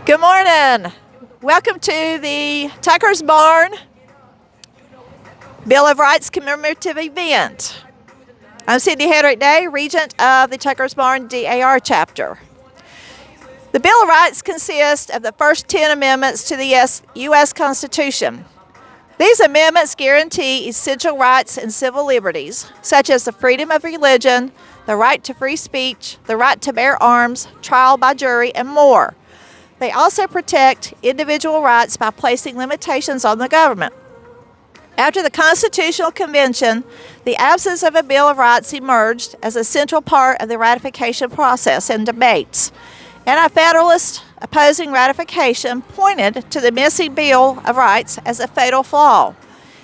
Good morning. Welcome to the Tucker's Barn Bill of Rights commemorative event. I'm Cindy Hedrick Day, Regent of the Tucker's Barn DAR chapter. The Bill of Rights consists of the first 10 amendments to the U.S. Constitution. These amendments guarantee essential rights and civil liberties, such as the freedom of religion, the right to free speech, the right to bear arms, trial by jury, and more. They also protect individual rights by placing limitations on the government. After the Constitutional Convention, the absence of a Bill of Rights emerged as a central part of the ratification process and debates. Anti-Federalists opposing ratification pointed to the missing Bill of Rights as a fatal flaw.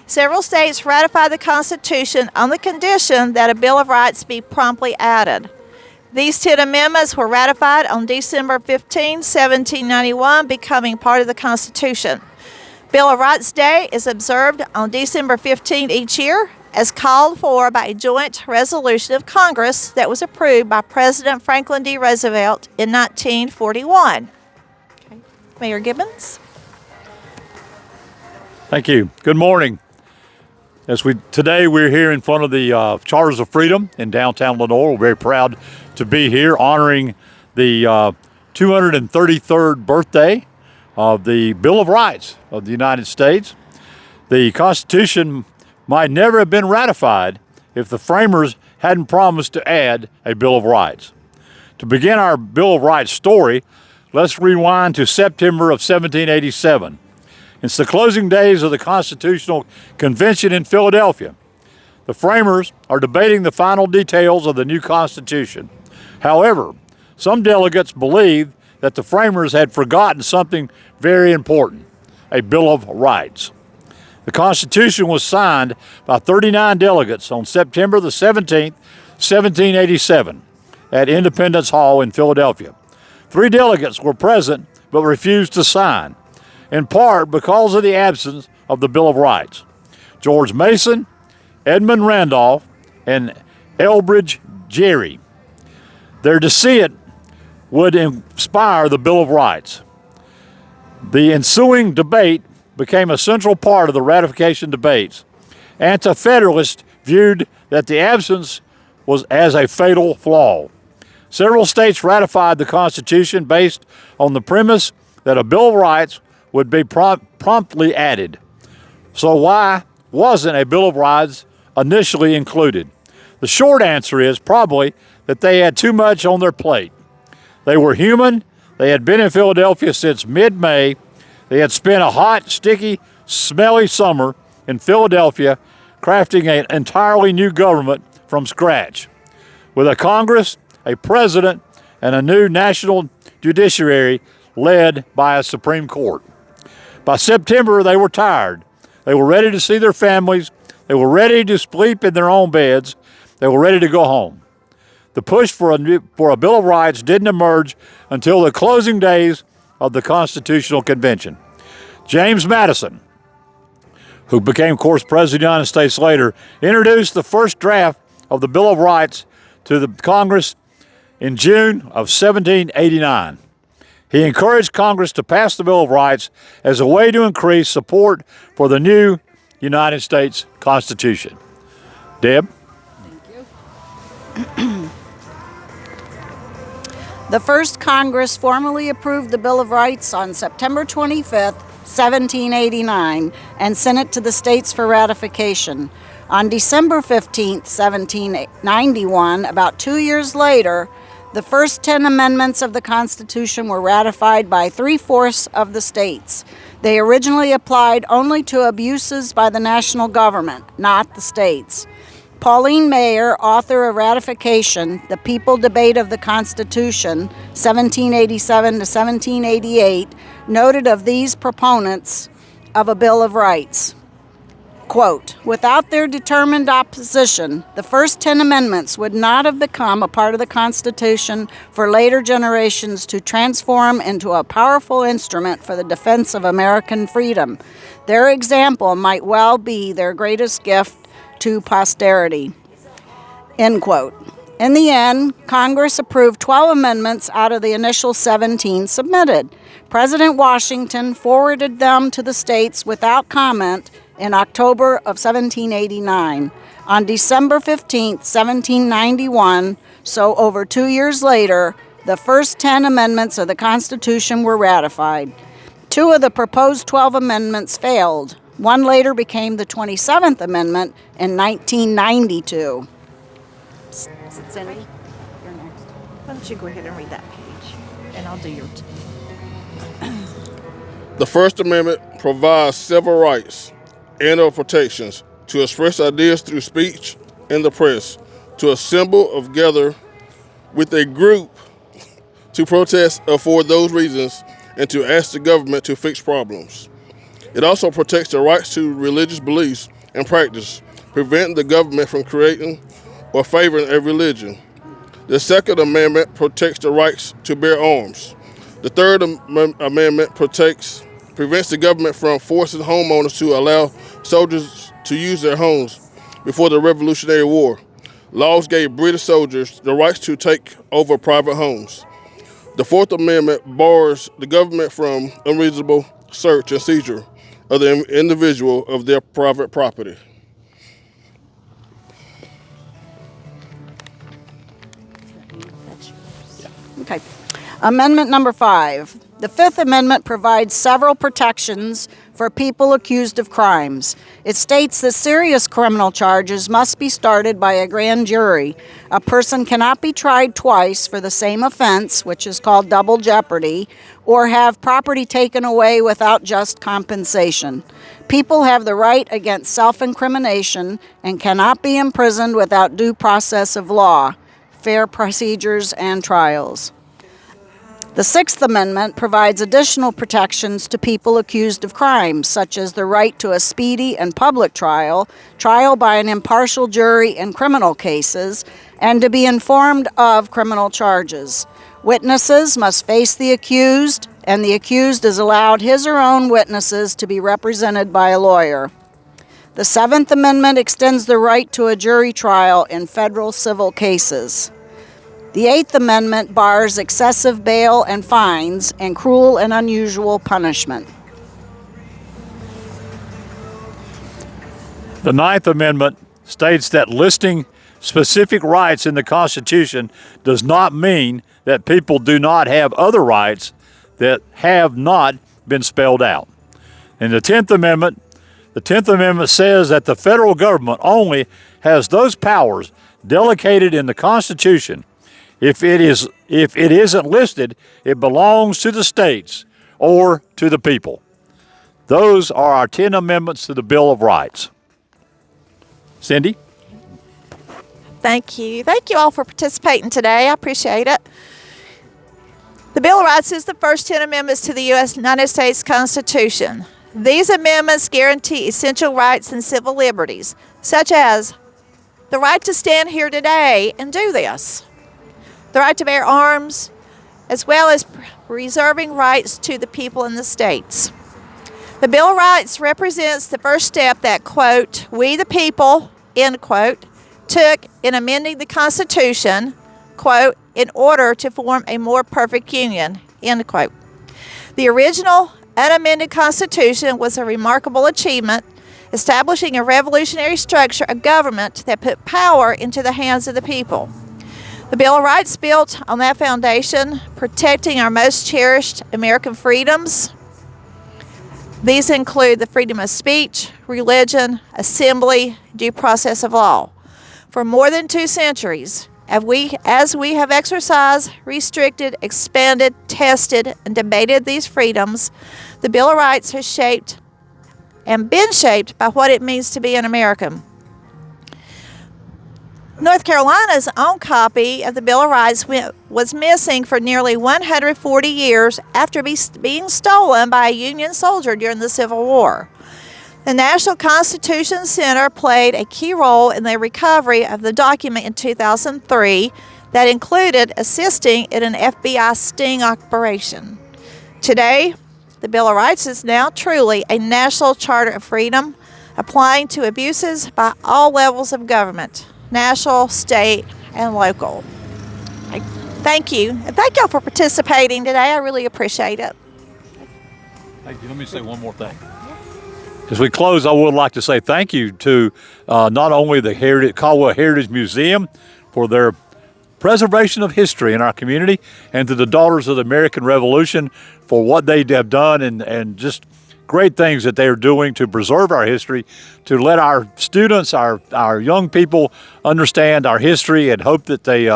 Several states ratified the Constitution on the condition that a Bill of Rights be promptly added. These 10 amendments were ratified on December 15, 1791, becoming part of the Constitution. Bill of Rights Day is observed on December 15 each year, as called for by a joint resolution of Congress that was approved by President Franklin D. Roosevelt in 1941. Okay. Mayor Gibbons. Thank you. Good morning. Today we're here in front of the Charters of Freedom in Downtown Lenoir. We're very proud to be here honoring the 233rd birthday of the Bill of Rights of the United States. The Constitution might never have been ratified if the framers hadn't promised to add a Bill of Rights. To begin our Bill of Rights story, let's rewind to September of 1787. It's the closing days of the Constitutional Convention in Philadelphia. The framers are debating the final details of the new Constitution. However, some delegates believe that the framers had forgotten something very important, a Bill of Rights. The Constitution was signed by 39 delegates on September the 17th, 1787, at Independence Hall in Philadelphia. 3 delegates were present but refused to sign, in part because of the absence of the Bill of Rights. George Mason, Edmund Randolph, and Elbridge Gerry. Their dissent would inspire the Bill of Rights. The ensuing debate became a central part of the ratification debates. Anti-Federalists viewed that the absence was as a fatal flaw. Several states ratified the Constitution based on the premise that a Bill of Rights would be promptly added. So why wasn't a Bill of Rights initially included? The short answer is probably that they had too much on their plate. They were human. They had been in Philadelphia since mid-May. They had spent a hot, sticky, smelly summer in Philadelphia crafting an entirely new government from scratch, with a Congress, a president, and a new national judiciary led by a Supreme Court. By September, they were tired. They were ready to see their families. They were ready to sleep in their own beds. They were ready to go home. The push for a Bill of Rights didn't emerge until the closing days of the Constitutional Convention. James Madison, who became, of course, President of the United States later, introduced the first draft of the Bill of Rights to the Congress in June of 1789. He encouraged Congress to pass the Bill of Rights as a way to increase support for the new United States Constitution. Deb? Thank you. The first Congress formally approved the Bill of Rights on September 25th, 1789, and sent it to the states for ratification. On December 15th, 1791, about 2 years later, the first 10 amendments of the Constitution were ratified by 3/4 of the states. They originally applied only to abuses by the national government, not the states. Pauline Maier, author of Ratification, The People Debate of the Constitution, 1787 to 1788, noted of these proponents of a Bill of Rights, quote, "Without their determined opposition, the first 10 amendments would not have become a part of the Constitution for later generations to transform into a powerful instrument for the defense of American freedom. Their example might well be their greatest gift to posterity," end quote. In the end, Congress approved 12 amendments out of the initial 17 submitted. President Washington forwarded them to the states without comment in October of 1789. On December 15, 1791, so over 2 years later, the first 10 amendments of the Constitution were ratified. 2 of the proposed 12 amendments failed. One later became the 27th Amendment in 1992. Cindy, you're next. Why don't you go ahead and read that page, and I'll do your. The First Amendment provides civil rights and other protections to express ideas through speech and the press, to assemble or gather with a group to protest for those reasons, and to ask the government to fix problems. It also protects the rights to religious beliefs and practice, preventing the government from creating or favoring a religion. The Second Amendment protects the rights to bear arms. The Third Amendment prevents the government from forcing homeowners to allow soldiers to use their homes before the Revolutionary War. Laws gave British soldiers the rights to take over private homes. The Fourth Amendment bars the government from unreasonable search and seizure of the individual of their private property. Okay. Amendment number 5. The Fifth Amendment provides several protections for people accused of crimes. It states that serious criminal charges must be started by a grand jury. A person cannot be tried twice for the same offense, which is called double jeopardy, or have property taken away without just compensation. People have the right against self-incrimination and cannot be imprisoned without due process of law, fair procedures, and trials. The Sixth Amendment provides additional protections to people accused of crimes, such as the right to a speedy and public trial, trial by an impartial jury in criminal cases, and to be informed of criminal charges. Witnesses must face the accused, and the accused is allowed his or own witnesses to be represented by a lawyer. The Seventh Amendment extends the right to a jury trial in federal civil cases. The Eighth Amendment bars excessive bail and fines and cruel and unusual punishment. The Ninth Amendment states that listing specific rights in the Constitution does not mean that people do not have other rights that have not been spelled out. In the Tenth Amendment says that the federal government only has those powers delegated in the Constitution. If it isn't listed, it belongs to the states or to the people. Those are our 10 amendments to the Bill of Rights. Cindy? Thank you. Thank you all for participating today. I appreciate it. The Bill of Rights is the first 10 amendments to the United States Constitution. These amendments guarantee essential rights and civil liberties, such as the right to stand here today and do this, the right to bear arms, as well as reserving rights to the people in the states. The Bill of Rights represents the first step that, quote, we the people, end quote, took in amending the Constitution, quote, in order to form a more perfect union, end quote. The original unamended Constitution was a remarkable achievement, establishing a revolutionary structure of government that put power into the hands of the people. The Bill of Rights built on that foundation, protecting our most cherished American freedoms. These include the freedom of speech, religion, assembly, due process of law. For more than 2 centuries, as we have exercised, restricted, expanded, tested, and debated these freedoms, the Bill of Rights has shaped and been shaped by what it means to be an American. North Carolina's own copy of the Bill of Rights was missing for nearly 140 years after being stolen by a Union soldier during the Civil War. The National Constitution Center played a key role in the recovery of the document in 2003 that included assisting in an FBI sting operation. Today, the Bill of Rights is now truly a national charter of freedom, applying to abuses by all levels of government, national, state, and local. Thank you. And thank y'all for participating today. I really appreciate it. Thank you. Let me say one more thing. As we close, I would like to say thank you to not only the Caldwell Heritage Museum for their preservation of history in our community, and to the Daughters of the American Revolution for what they have done and just great things that they are doing to preserve our history, to let our students, our young people understand our history, and hope that they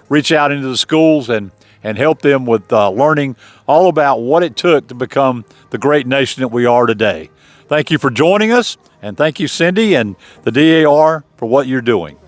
reach out into the schools and help them with learning all about what it took to become the great nation that we are today. Thank you for joining us, and thank you, Cindy and the DAR, for what you're doing.